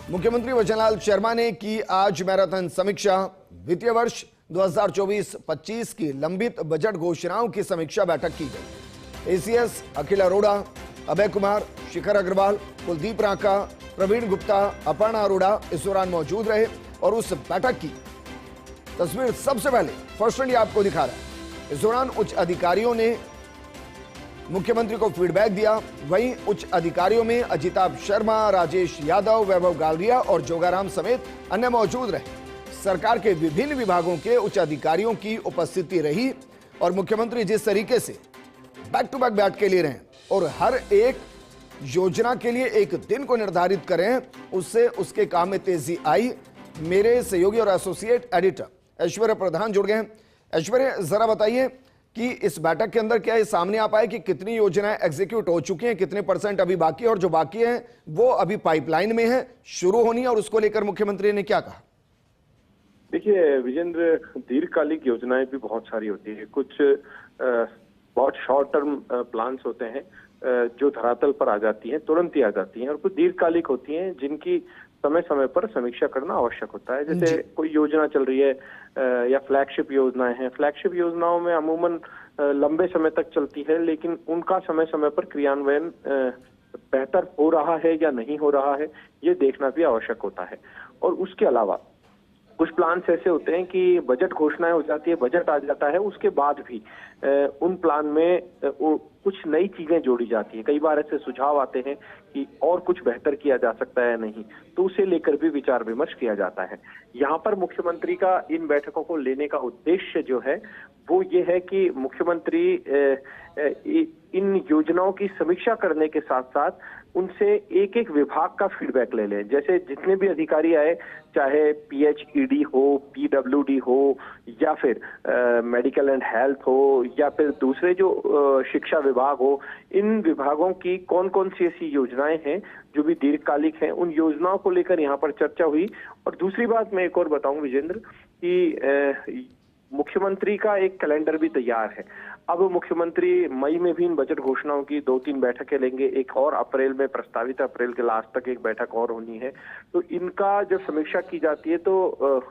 मुख्यमंत्री वचनलाल शर्मा ने की आज मैराथन समीक्षा। वित्तीय वर्ष 2024-25 की लंबित बजट घोषणाओं की समीक्षा बैठक की गई। एसीएस अखिल अरोड़ा, अभय कुमार, शिखर अग्रवाल, कुलदीप रांका, प्रवीण गुप्ता, अपर्णा अरोड़ा इस दौरान मौजूद रहे और उस बैठक की तस्वीर सबसे पहले पर्सनली आपको दिखा रहा है। इस दौरान उच्च अधिकारियों ने मुख्यमंत्री को फीडबैक दिया। वहीं उच्च अधिकारियों में अजिताभ शर्मा, राजेश यादव, वैभव गालरिया और जोगाराम समेत अन्य मौजूद रहे। सरकार के विभिन्न विभागों के उच्च अधिकारियों की उपस्थिति रही और मुख्यमंत्री जिस तरीके से बैक टू बैक बैठ के ले रहे हैं और हर एक योजना के लिए एक दिन को निर्धारित करें, उससे उसके काम में तेजी आई। मेरे सहयोगी और एसोसिएट एडिटर ऐश्वर्य प्रधान जुड़ गए हैं। ऐश्वर्य, जरा बताइए कि इस बैठक के अंदर क्या ये सामने आ पाए कि कितनी योजनाएं एग्जीक्यूट हो चुकी हैं, कितने % अभी बाकी है और जो बाकी है वो अभी पाइपलाइन में है, शुरू होनी है, और उसको लेकर मुख्यमंत्री ने क्या कहा? देखिए विजेंद्र, दीर्घकालिक योजनाएं भी बहुत सारी होती है। कुछ बहुत शॉर्ट टर्म प्लान्स होते हैं जो धरातल पर आ जाती हैं, तुरंत ही आ जाती हैं, और कुछ दीर्घकालिक होती हैं जिनकी समय समय पर समीक्षा करना आवश्यक होता है। जैसे कोई योजना चल रही है या फ्लैगशिप योजनाएं हैं। फ्लैगशिप योजनाओं में अमूमन लंबे समय तक चलती है, लेकिन उनका समय समय पर क्रियान्वयन बेहतर हो रहा है या नहीं हो रहा है, ये देखना भी आवश्यक होता है। और उसके अलावा कुछ प्लान्स ऐसे होते हैं कि बजट घोषणाएं हो जाती है, बजट आ जाता है, उसके बाद भी उन प्लान में कुछ नई चीजें जोड़ी जाती हैं। कई बार ऐसे सुझाव आते हैं कि और कुछ बेहतर किया जा सकता है नहीं, तो उसे लेकर भी विचार विमर्श किया जाता है। यहाँ पर मुख्यमंत्री का इन बैठकों को लेने का उद्देश्य जो है वो ये है कि मुख्यमंत्री इन योजनाओं की समीक्षा करने के साथ साथ उनसे एक एक विभाग का फीडबैक ले लें। जैसे जितने भी अधिकारी आए, चाहे PHED हो, PWD हो, या फिर मेडिकल एंड हेल्थ हो, या फिर दूसरे जो शिक्षा विभाग हो, इन विभागों की कौन कौन सी ऐसी योजनाएं हैं जो भी दीर्घकालिक हैं, उन योजनाओं को लेकर यहाँ पर चर्चा हुई। और दूसरी बात मैं एक और बताऊं विजेंद्र कि मुख्यमंत्री का एक कैलेंडर भी तैयार है। अब मुख्यमंत्री मई में भी इन बजट घोषणाओं की 2-3 बैठकें लेंगे। एक और अप्रैल में प्रस्तावित, अप्रैल के लास्ट तक एक बैठक और होनी है। तो इनका जब समीक्षा की जाती है तो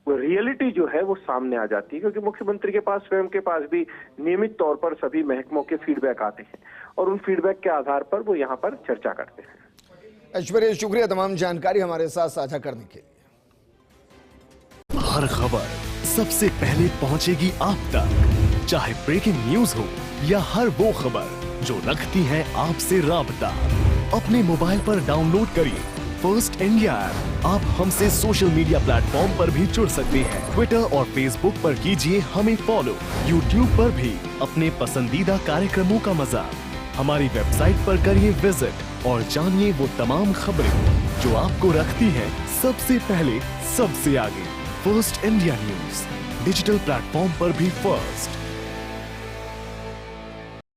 रियलिटी जो है वो सामने आ जाती है, क्योंकि मुख्यमंत्री के पास, स्वयं के पास भी नियमित तौर पर सभी महकमों के फीडबैक आते हैं और उन फीडबैक के आधार पर वो यहाँ पर चर्चा करते हैं। ऐश्वर्य, शुक्रिया तमाम जानकारी हमारे साथ साझा करने के लिए। हर खबर सबसे पहले पहुंचेगी आप तक, चाहे ब्रेकिंग न्यूज हो या हर वो खबर जो रखती है आपसे राबता। अपने मोबाइल पर डाउनलोड करिए फर्स्ट इंडिया ऐप। आप हमसे सोशल मीडिया प्लेटफॉर्म पर भी जुड़ सकते हैं। ट्विटर और फेसबुक पर कीजिए हमें फॉलो। यूट्यूब पर भी अपने पसंदीदा कार्यक्रमों का मजा। हमारी वेबसाइट पर करिए विजिट और जानिए वो तमाम खबरें जो आपको रखती है सबसे पहले, सबसे आगे। First India news digital platform पर भी फर्स्ट।